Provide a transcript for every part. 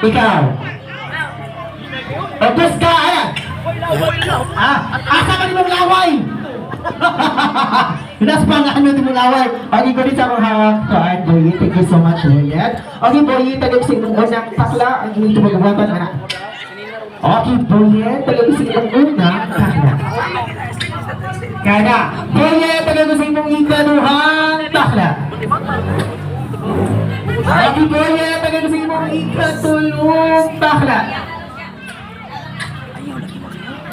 Ikaw. Otos ka, ayan. Asa ka ni mong laway? Pinas pa nga ano ni mong laway. Okay, ko rin sa akong hawak card, Boyet. Thank you so much, Boyet. Okay, Boyet, tagay sa inyong unang takla. Ang inyong tumagawatan, anak. Okay, Boyet, tagay sa inyong unang takla. Kada, Boyet, tagay sa inyong ikaduhang takla. Okay, Boyet, tagay sa inyong ikatulong takla.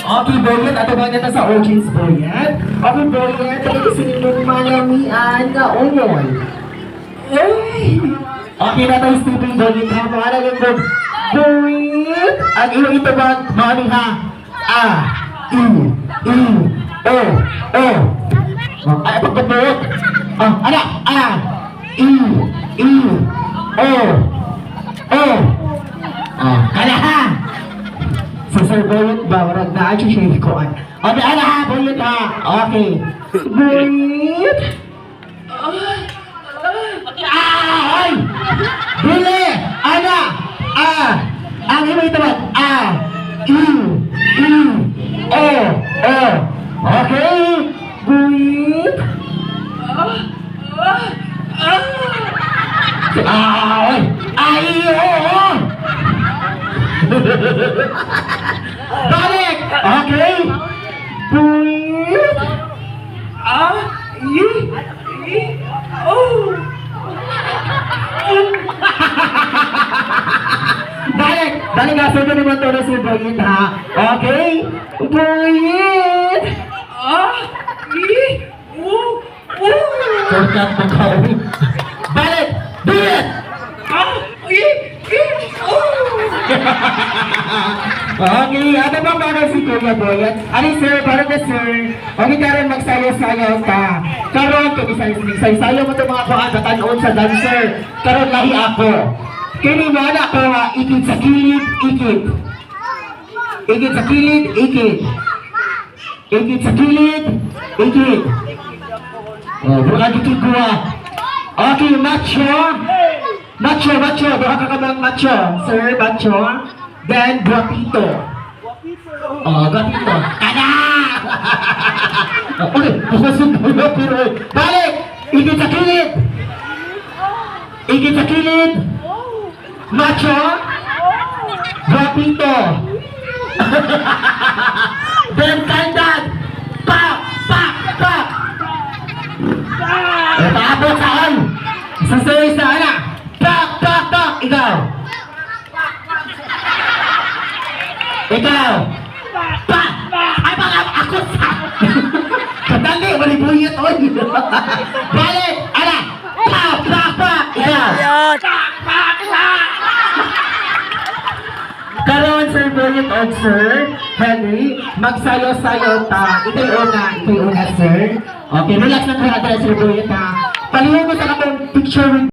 Okay, Boyet, ato ba natin sa OG's Boyet? Okay, Boyet, ito sa inyong malamian na ungol. Okay na tayo, Stephen Boyet, ha? Mga nalagod. Boyet! Ang ilo ito ba, mami ha? A, I, O, O. Ay, pagkabot. Anak, A, I, O, O. Kala ha? Sa Sir Boyet ba? Warag na siya siya ikuan. Okay, ano ha? Boyet ha? Okay. Boyet? Ay! Bili! Ano? Ang imo ito ba? I, O, O. Okay? Boyet? Ay! Ay! O! Balik! Okay? Boyet? Balik! Balik nga, sunod naman ito na si Boyet, ha? Okay? Boyet! Sorkat mo ka, balik! Boyet! Okay, ano ba para si Kuya Boyet? Ano sir, para na sir, okay karon magsayo-sayo ka. Karon, sayo mo itong mga pakatatanon sa dancer. Karon lahi ako. Kini mo na ako ha, ikit sa kilid, ikit. Ikit sa kilid, ikit. Ikit sa kilid, ikit. Bukan ikit ko ha. Okay, macho. Macho, doha ka bang macho? Sir, macho. Then, guapito. Guapito. Kada! Okay, bukasog mo na, pero... Balik! Igit sa kilid! Igit sa kilid! Macho! Guapito! Then, kandad! Pak! Pak! Pak! Tapos saan? Sa sa'yo sa anak! Pak! Pak! Pak! Ikaw! Ikaw! Pa! Ay mga ako sa... Kadali! Malibuyot oy! Balik! Ala! Pa! Pa! Pa! Ikaw! Karoon Sir Boyet o Sir Henry, magsayo-sayo ta. Ito yung una, Sir. Okay, relax lang kayo Sir Boyet ha. Palihog mo sa akong picture with